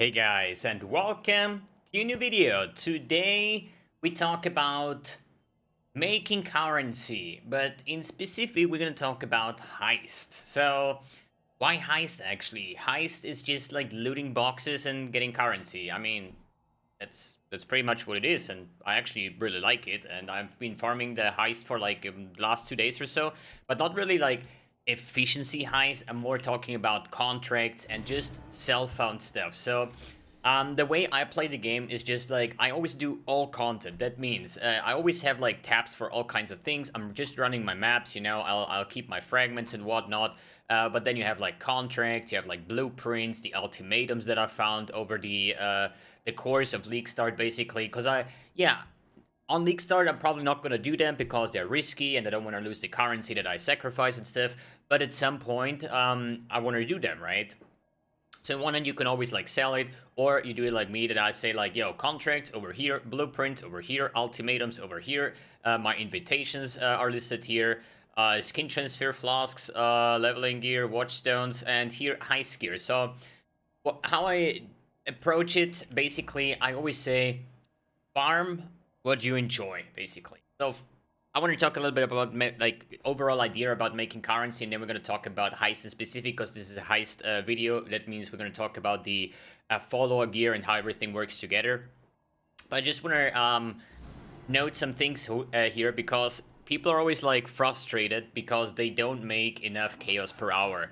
Hey guys, and welcome to a new video. Today we talk about making currency, but in specific we're gonna talk about Heist. So why Heist actually? Heist is just like looting boxes and getting currency. I mean, that's pretty much what it is, and I actually really like it. And I've been farming the Heist for like last 2 days or so, but not really like efficiency heist. I'm more talking about contracts and just self-found stuff. So the way I play the game is just like I always do all content. That means I always have like tabs for all kinds of things. I'm just running my maps, you know. I'll keep my fragments and whatnot. But then you have like contracts, you have like blueprints, the ultimatums that I found over the course of League Start, basically. Because on League Start, I'm probably not going to do them because they're risky and I don't want to lose the currency that I sacrifice and stuff. But at some point, I want to do them, right? So in one end, you can always like sell it, or you do it like me, that I say like, yo, contracts over here, blueprints over here, ultimatums over here. My invitations are listed here. Skin transfer flasks, leveling gear, watchstones, and here heist gear. So how I approach it, basically, I always say farm what you enjoy, basically. So I want to talk a little bit about like overall idea about making currency, and then we're going to talk about heist in specific because this is a heist video. That means we're going to talk about the follower gear and how everything works together. But I just want to note some things here, because people are always like frustrated because they don't make enough chaos per hour.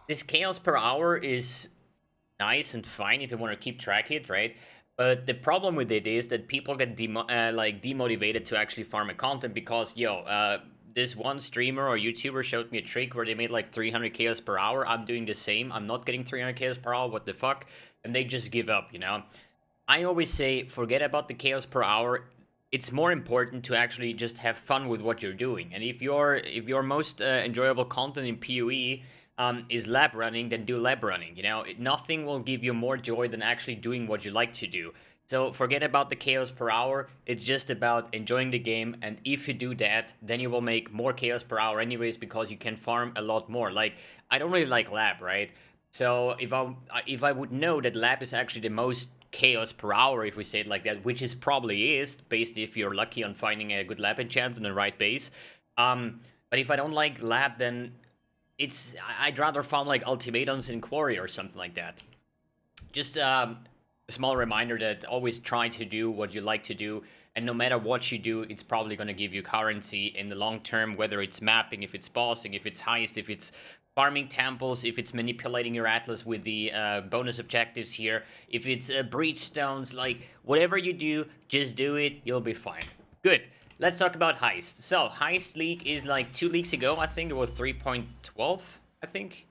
This chaos per hour is nice and fine if you want to keep track of it, right? But the problem with it is that people get demotivated to actually farm a content because, this one streamer or YouTuber showed me a trick where they made like 300 chaos per hour. I'm doing the same. I'm not getting 300 chaos per hour. What the fuck? And they just give up, you know? I always say, forget about the chaos per hour. It's more important to actually just have fun with what you're doing. And if your most enjoyable content in PoE is lab running, then do lab running. You know, nothing will give you more joy than actually doing what you like to do. So forget about the chaos per hour. It's just about enjoying the game, and if you do that, then you will make more chaos per hour anyways, because you can farm a lot more. Like, I don't really like lab, right? So if I would know that lab is actually the most chaos per hour, if we say it like that, which is probably is, based if you're lucky on finding a good lab enchant on the right base. But if I don't like lab, then I'd rather farm like ultimatums in quarry or something like that. Just a small reminder that always try to do what you like to do, and no matter what you do, it's probably going to give you currency in the long term, whether it's mapping, if it's bossing, if it's heist, if it's farming temples, if it's manipulating your atlas with the bonus objectives here, if it's breach stones, like whatever you do, just do it, you'll be fine. Good. Let's talk about Heist. So, Heist League is like 2 leagues ago, I think. It was 3.12, I think.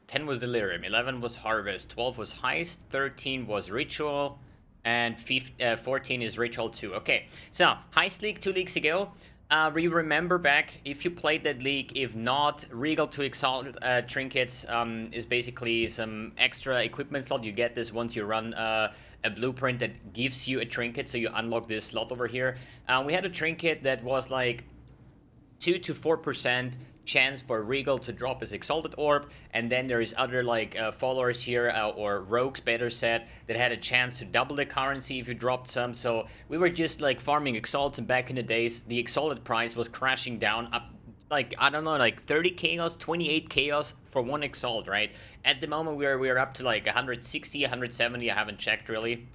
10 was Delirium, 11 was Harvest, 12 was Heist, 13 was Ritual, and 14 is Ritual 2. Okay, so, Heist League 2 leagues ago. You remember back, if you played that league, if not, Regal to Exile trinkets is basically some extra equipment slot. You get this once you run a blueprint that gives you a trinket, so you unlock this slot over here. We had a trinket that was like 2 to 4% chance for Regal to drop his Exalted Orb, and then there is other like followers here, or rogues better said, that had a chance to double the currency if you dropped some. So we were just like farming Exalts, and back in the days the Exalted price was crashing down up like, I don't know, like 30 chaos, 28 chaos for one Exalt, right? At the moment we're up to like 160, 170, I haven't checked really.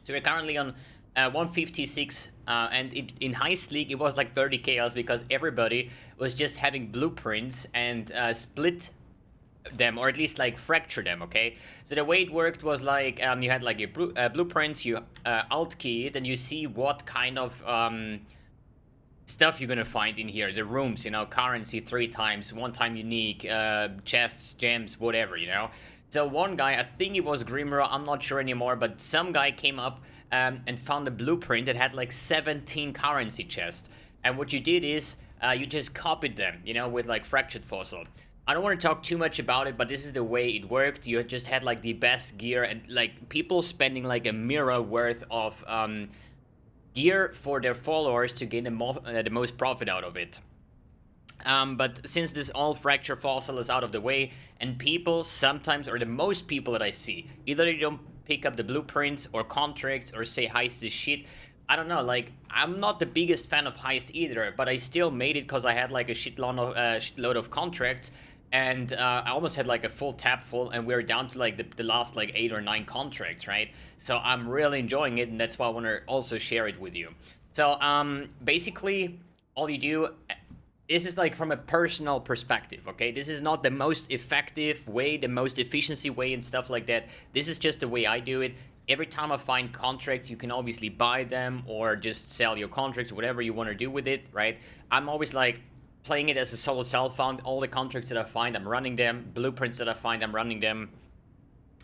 So we're currently on 156, and in Heist League it was like 30 chaos because everybody was just having blueprints and split them, or at least like fracture them, okay? So the way it worked was like, you had like your blueprints, you alt key it, and you see what kind of stuff you're gonna find in here. The rooms, you know, currency 3 times, 1 time unique, chests, gems, whatever, you know? So one guy, I think it was Grimro, I'm not sure anymore, but some guy came up and found a blueprint that had like 17 currency chests. And what you did is, you just copied them, you know, with like Fractured Fossil. I don't want to talk too much about it, but this is the way it worked. You just had like the best gear, and like people spending like a mirror worth of gear for their followers to gain the most profit out of it. But since this all fracture fossil is out of the way, and people sometimes, or the most people that I see, either they don't pick up the blueprints or contracts or say Heist is shit. I don't know, like, I'm not the biggest fan of Heist either, but I still made it because I had like a shitload of contracts, and I almost had like a full tap full, and we're down to like the last like 8 or 9 contracts, right? So I'm really enjoying it, and that's why I want to also share it with you. So basically, all you do, this is like from a personal perspective, okay? This is not the most effective way, the most efficiency way and stuff like that. This is just the way I do it. Every time I find contracts, you can obviously buy them or just sell your contracts, whatever you want to do with it, right? I'm always like playing it as a solo self-found. All the contracts that I find, I'm running them. Blueprints that I find, I'm running them,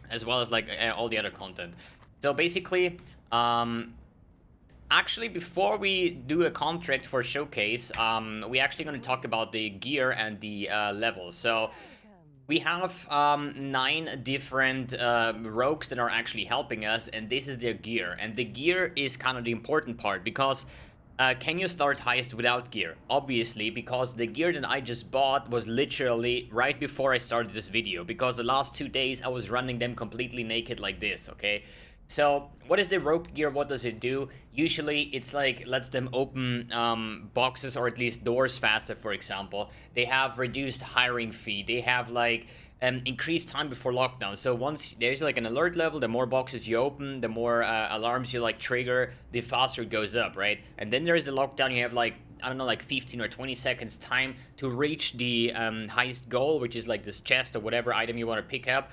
as well as like all the other content. So basically, actually, before we do a contract for showcase, we're actually going to talk about the gear and the levels. So we have 9 different rogues that are actually helping us, and this is their gear. And the gear is kind of the important part, because can you start Heist without gear? Obviously, because the gear that I just bought was literally right before I started this video, because the last 2 days I was running them completely naked like this, okay? So, what is the rogue gear? What does it do? Usually, it's like lets them open boxes or at least doors faster, for example. They have reduced hiring fee. They have like increased time before lockdown. So once there's like an alert level, the more boxes you open, the more alarms you like trigger, the faster it goes up, right? And then there's the lockdown. You have like, I don't know, like 15 or 20 seconds time to reach the Heist goal, which is like this chest or whatever item you want to pick up.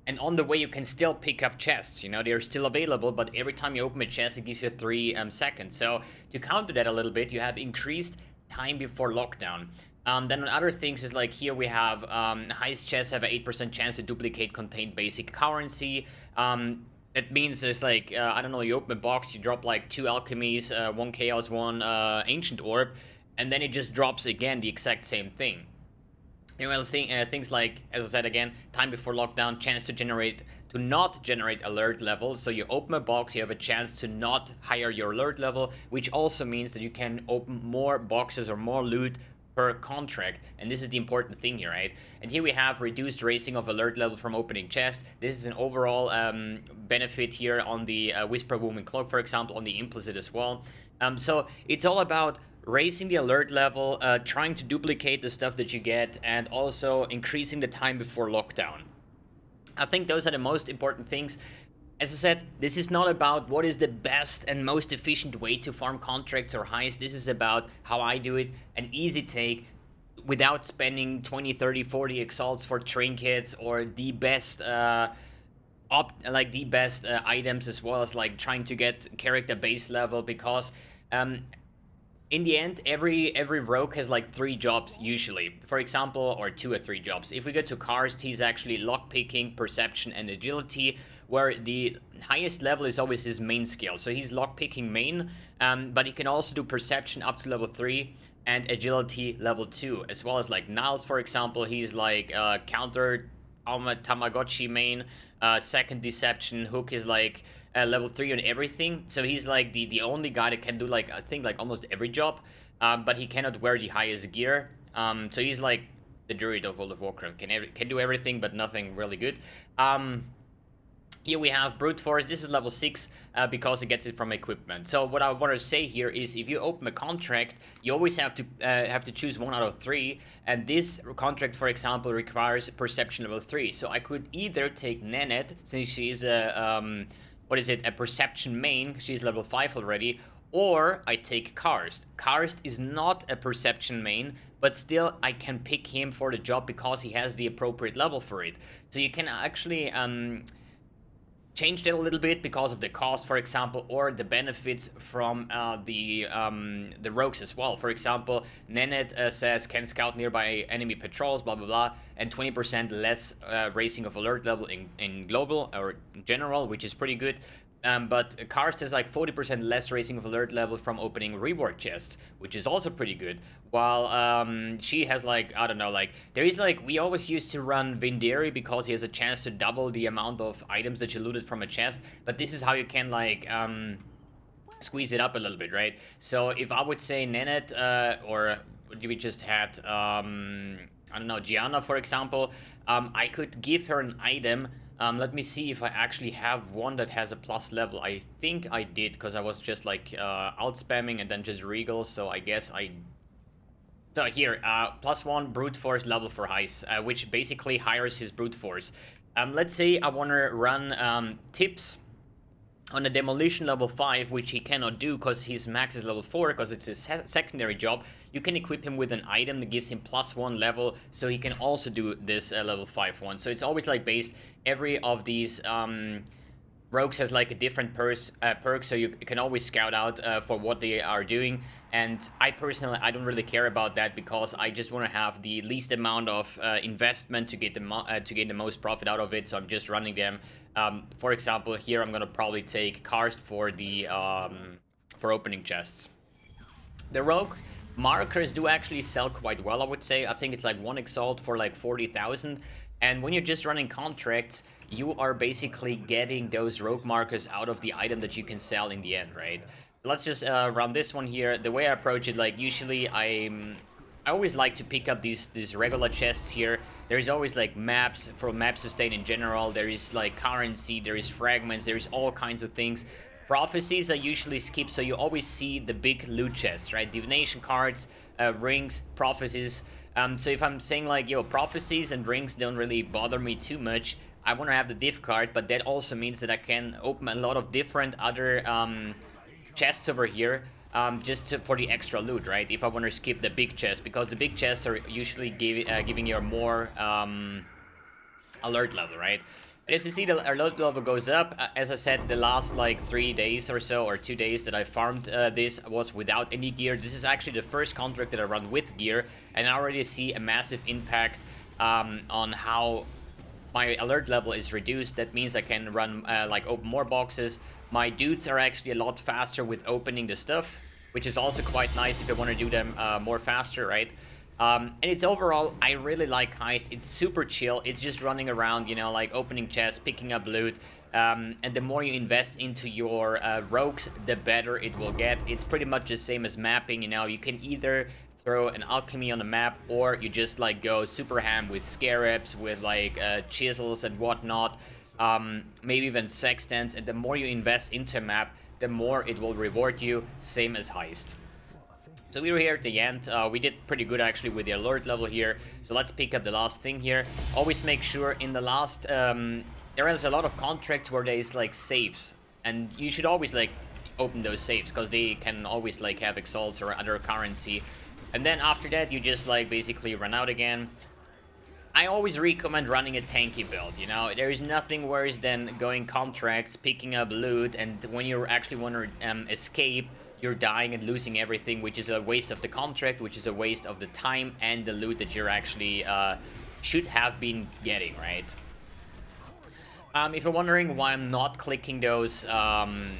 And on the way, you can still pick up chests. You know, they're still available, but every time you open a chest, it gives you 3 seconds. So to counter that a little bit, you have increased time before lockdown. Then on other things is like here we have Heist chests have an 8% chance to duplicate contained basic currency. It means it's like, I don't know, you open a box, you drop like 2 alchemies, 1 chaos, 1 ancient orb, and then it just drops again the exact same thing. Well, things like, as I said again, time before lockdown, chance to not generate alert levels. So you open a box, you have a chance to not higher your alert level, which also means that you can open more boxes or more loot per contract. And this is the important thing here, right? And here we have reduced raising of alert level from opening chest. This is an overall benefit here on the Whisper Woman Cloak, for example, on the implicit as well. So it's all about raising the alert level, trying to duplicate the stuff that you get, and also increasing the time before lockdown. I think those are the most important things. As I said, this is not about what is the best and most efficient way to farm contracts or Heist. This is about how I do it, an easy take, without spending 20, 30, 40 exalts for trinkets or the best items, as well as like trying to get character base level, because in the end, every rogue has like 3 jobs usually. For example, or 2 or 3 jobs. If we go to Karst, he's actually lockpicking, perception, and agility, where the highest level is always his main skill. So he's lockpicking main, but he can also do perception up to level 3 and agility level 2, as well as like Niles, for example. He's like counter Tamagotchi main, second deception. Hook is like level 3 on everything, so he's like the only guy that can do like, I think, like almost every job, but he cannot wear the highest gear. So he's like the Druid of World of Warcraft, can do everything but nothing really good. Here we have Brute Force. This is level 6 because it gets it from equipment. So what I want to say here is, if you open a contract, you always have to choose 1 out of 3, and this contract, for example, requires perception level 3. So I could either take Nenet, since she's a a perception main, she's level 5 already, or I take Karst. Karst is not a perception main, but still I can pick him for the job because he has the appropriate level for it. So you can actually change that a little bit because of the cost, for example, or the benefits from the rogues as well. For example, Nenet says can scout nearby enemy patrols, blah blah blah, and 20% less raising of alert level in global or in general, which is pretty good. But Karst has like 40% less raising of alert level from opening reward chests, which is also pretty good. While she has like, I don't know, like there is like, we always used to run Vinderi because he has a chance to double the amount of items that you looted from a chest. But this is how you can like squeeze it up a little bit, right? So if I would say Nenet or we just had, I don't know, Gianna, for example. I could give her an item. Let me see if I actually have one that has a plus level. I think I did, because I was just like out spamming and then just regal, so I guess I... So here, +1 brute force level for Heist, which basically hires his brute force. Let's say I want to run tips on a demolition level 5, which he cannot do because his max is level 4, because it's his secondary job. You can equip him with an item that gives him +1 level, so he can also do this level 5 one. So it's always like based, every of these rogues has like a different perk, so you can always scout out for what they are doing. And I personally, I don't really care about that, because I just want to have the least amount of investment to get the most profit out of it. So I'm just running them. For example, here I'm gonna probably take Karst for the for opening chests. The rogue markers do actually sell quite well, I would say. I think it's like 1 exalt for like 40,000. And when you're just running contracts, you are basically getting those rogue markers out of the item that you can sell in the end, right? Let's just run this one here. The way I approach it, like usually I always like to pick up these regular chests here. There's always like maps, for map sustain in general. There is like currency, there is fragments, there is all kinds of things. Prophecies I usually skip, so you always see the big loot chests, right? Divination cards, rings, prophecies. So if I'm saying like, yo, prophecies and rings don't really bother me too much, I want to have the div card, but that also means that I can open a lot of different other chests over here, just for the extra loot, right? If I want to skip the big chest, because the big chests are usually giving you a more alert level, right? And as you see, the alert level goes up. As I said, the last like 3 days or so, or 2 days that I farmed this was without any gear. This is actually the first contract that I run with gear, and I already see a massive impact on how my alert level is reduced. That means I can run like open more boxes. My dudes are actually a lot faster with opening the stuff, which is also quite nice if I want to do them more faster, right? And it's overall, I really like Heist. It's super chill. It's just running around, you know, like opening chests, picking up loot. And the more you invest into your rogues, the better it will get. It's pretty much the same as mapping, you know. You can either throw an alchemy on the map, or you just like go super ham with scarabs, with like chisels and whatnot. Maybe even sextants. And the more you invest into a map, the more it will reward you, same as Heist. So we were here at the end. We did pretty good actually with the alert level here. So let's pick up the last thing here. Always make sure in the last... there is a lot of contracts where there's like saves. And you should always like open those saves, because they can always like have exalts or other currency. And then after that you just like basically run out again. I always recommend running a tanky build, you know. There is nothing worse than going contracts, picking up loot, and when you actually want to escape, you're dying and losing everything, which is a waste of the contract, which is a waste of the time and the loot that you're actually should have been getting, right? If you're wondering why I'm not clicking those action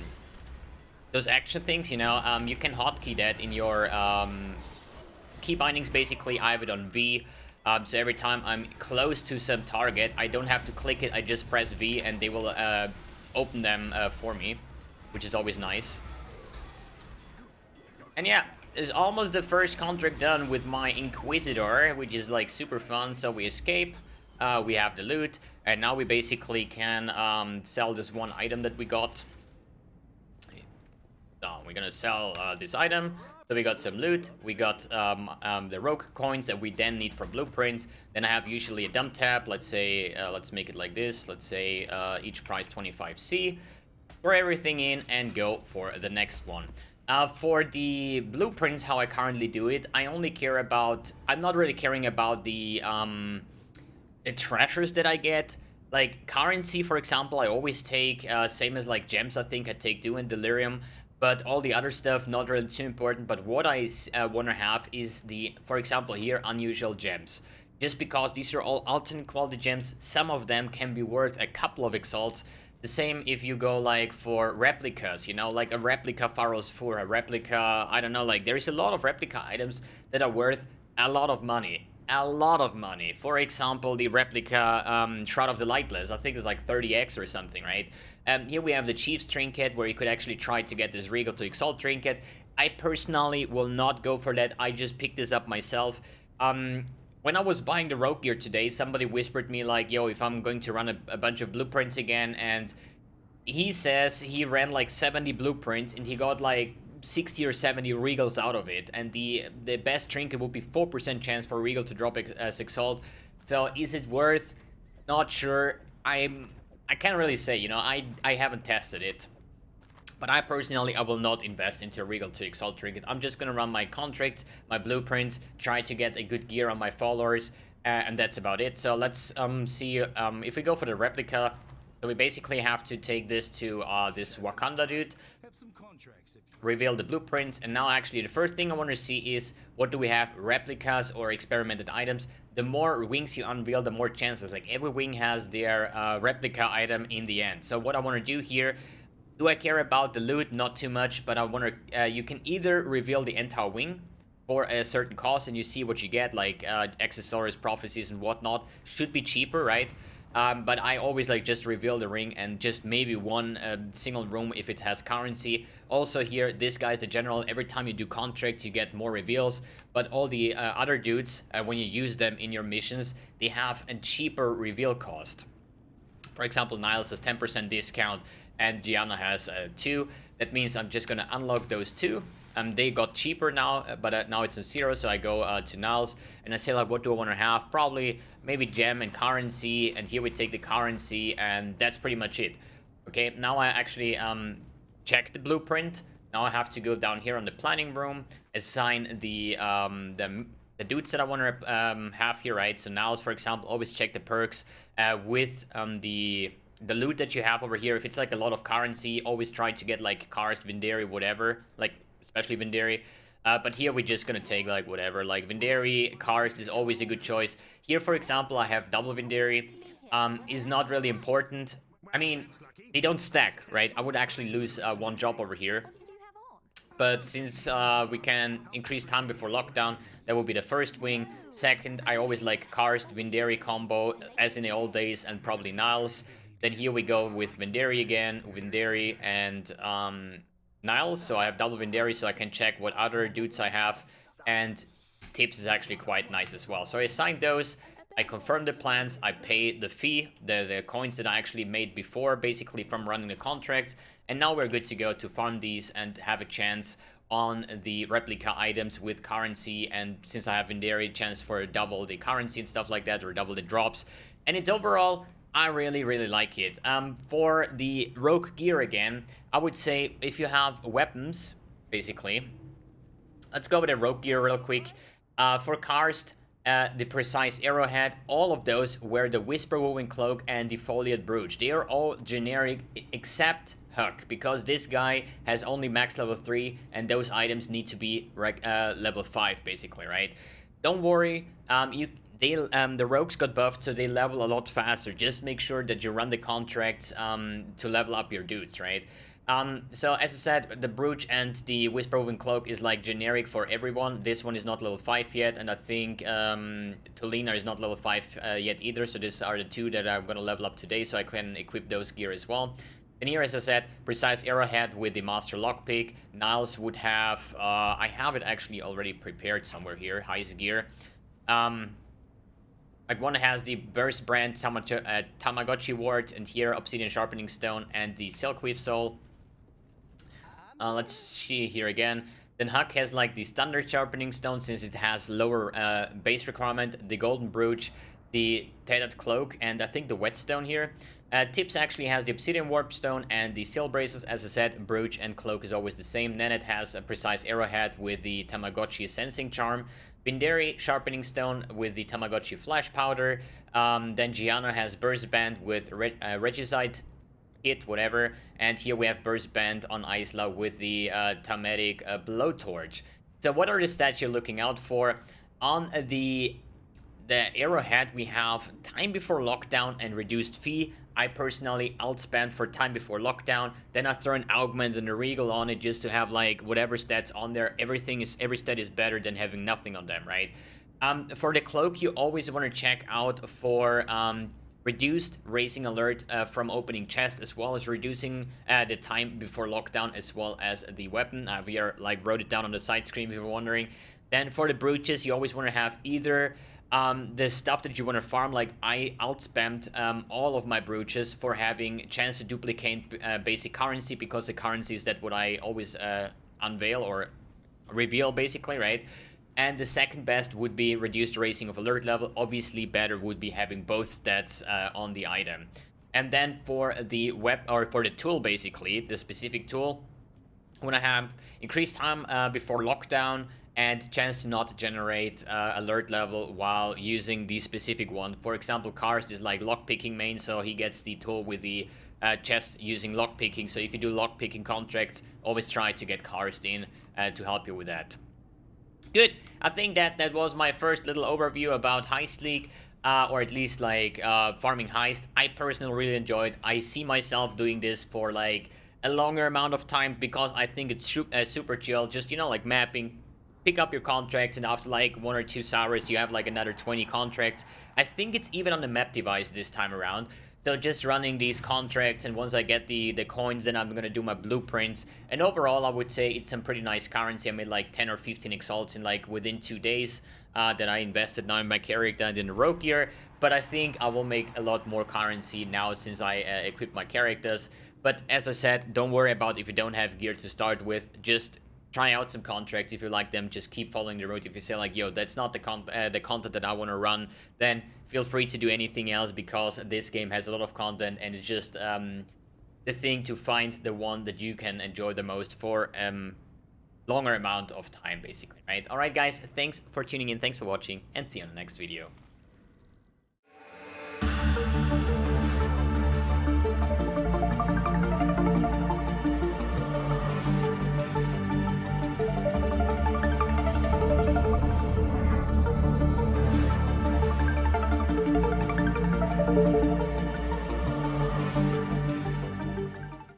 things, you know, you can hotkey that in your key bindings. Basically, I have it on V. So every time I'm close to some target, I don't have to click it, I just press V and they will open them for me, which is always nice. And yeah, it's almost the first contract done with my Inquisitor, which is like super fun. So we escape, we have the loot, and now we basically can sell this one item that we got. So we're gonna sell this item. So we got some loot, we got the rogue coins that we then need for blueprints. Then I have usually a dump tab. Let's say, let's make it like this. Let's say each price 25C. Throw everything in and go for the next one. For the blueprints, how I currently do it, I only care about... I'm not really caring about the treasures that I get. Like currency, for example, I always take, same as like gems, I think I take Dew and Delirium. But all the other stuff, not really too important. But what I want to have is the, for example here, unusual gems. Just because these are all alternate quality gems, some of them can be worth a couple of exalts. The same if you go like for replicas, you know, like a replica Pharaoh's Fur, a replica, I don't know, like there's a lot of replica items that are worth a lot of money. A lot of money. For example, the replica Shroud of the Lightless, I think it's like 30x or something, right? Here we have the Chief's Trinket, where you could actually try to get this Regal to Exalt Trinket. I personally will not go for that. I just picked this up myself. When I was buying the rogue gear today, somebody whispered me like, yo, if I'm going to run a bunch of blueprints again, and he says he ran like 70 blueprints and he got like 60 or 70 regals out of it, and the best trinket would be 4% chance for a regal to drop as Exalt. So is it worth? Not sure. I can't really say, you know, I haven't tested it. But I personally, I will not invest into a Regal to Exalt trinket. I'm just gonna run my contracts, my blueprints, try to get a good gear on my followers, and that's about it. So let's see if we go for the replica. So we basically have to take this to this Wakanda dude, reveal the blueprints, and now actually the first thing I want to see is what do we have, replicas or experimented items. The more wings you unveil, the more chances. Like every wing has their replica item in the end. So what I want to do here. Do I care about the loot? Not too much, but I want to. You can either reveal the entire wing for a certain cost, and you see what you get, like accessories, prophecies, and whatnot. Should be cheaper, right? But I always like just reveal the ring and just maybe one single room if it has currency. Also here, this guy's the general. Every time you do contracts, you get more reveals. But all the other dudes, when you use them in your missions, they have a cheaper reveal cost. For example, Niles has 10% discount. And Gianna has 2. That means I'm just gonna unlock those 2. They got cheaper now, but now it's on 0, so I go to Niles, and I say like, what do I want to have? Probably maybe gem and currency, and here we take the currency, and that's pretty much it. Okay, now I actually check the blueprint. Now I have to go down here on the planning room, assign the dudes that I want to have here, right? So Niles, for example, always check the perks with the loot that you have over here. If it's like a lot of currency, always try to get like Karst, Vinderi, whatever, like especially Vinderi. But here we're just gonna take like whatever, like Vinderi, Karst is always a good choice. Here, for example, I have double Vinderi. Is not really important. I mean, they don't stack, right? I would actually lose one job over here. But since we can increase time before lockdown, that will be the first wing. Second, I always like Karst, Vinderi combo, as in the old days, and probably Niles. Then here we go with Vinderi again, Vinderi and Niles. So I have double Vinderi, so I can check what other dudes I have. And Tips is actually quite nice as well. So I assigned those, I confirm the plans, I pay the fee, the coins that I actually made before, basically from running the contracts. And now we're good to go to farm these and have a chance on the replica items with currency. And since I have Vinderi, chance for double the currency and stuff like that, or double the drops. And it's overall, I really like it. For the rogue gear again, I would say if you have weapons, basically, let's go with the rogue gear real quick. For Karst, the precise arrowhead, all of those were the whisper woven cloak and the foliate brooch. They are all generic except Huck, because this guy has only max level 3 and those items need to be level 5 basically, right? Don't worry, the rogues got buffed, so they level a lot faster. Just make sure that you run the contracts to level up your dudes, right? So as I said, the brooch and the whisper woven cloak is like generic for everyone. This one is not level 5 yet, and I think Tolina is not level 5 yet either. So these are the 2 that I'm gonna level up today, so I can equip those gear as well. And here, as I said, precise arrowhead with the master lockpick. Niles would have, I have it actually already prepared somewhere here, Heist gear. Like one has the burst brand Tamagotchi ward, and here obsidian sharpening stone and the silkweave soul. Let's see here again. Then Huck has like the standard sharpening stone since it has lower base requirement, the golden brooch, the tethered cloak, and I think the whetstone here. Tips actually has the obsidian warp stone and the seal braces. As I said, brooch and cloak is always the same. Nennet has a precise arrowhead with the Tamagotchi sensing charm. Vinderi sharpening stone with the Tamagotchi flash powder. Then Gianna has burst band with regicide kit, whatever. And here we have burst band on Isla with the Tametic blowtorch. So what are the stats you're looking out for? On the arrowhead, we have time before lockdown and reduced fee. I personally outspend for time before lockdown. Then I throw an augment and a regal on it just to have like whatever stats on there. Every stat is better than having nothing on them, right? For the cloak, you always want to check out for reduced racing alert from opening chest, as well as reducing the time before lockdown, as well as the weapon. We are like wrote it down on the side screen if you're wondering. Then for the brooches, you always want to have either the stuff that you want to farm. Like I outspammed all of my brooches for having chance to duplicate basic currency, because the currency is that what I always unveil or reveal basically, right? And the second best would be reduced racing of alert level. Obviously better would be having both stats on the item. And then for the for the tool, basically the specific tool, when I have increased time before lockdown and chance to not generate alert level while using the specific one. For example, Cars is like lockpicking main, so he gets the tool with the chest using lockpicking. So if you do lockpicking contracts, always try to get Cars in to help you with that. Good. I think that was my first little overview about Heist League, or at least like farming Heist. I personally really enjoyed. I see myself doing this for like a longer amount of time, because I think it's super chill. Just, you know, like mapping, pick up your contracts, and after like 1 or 2 hours you have like another 20 contracts. I think it's even on the map device this time around. So just running these contracts, and once I get the coins, then I'm gonna do my blueprints. And overall, I would say it's some pretty nice currency. I made like 10 or 15 exalts in like within 2 days that I invested now in my character and in the rogue gear. But I think I will make a lot more currency now since I equip my characters. But as I said, don't worry about if you don't have gear to start with. Just try out some contracts. If you like them, just keep following the route. If you say like, yo, that's not the content that I want to run, then feel free to do anything else, because this game has a lot of content, and it's just the thing to find the one that you can enjoy the most for longer amount of time, basically, right? All right, guys, thanks for tuning in, thanks for watching, and see you on the next video.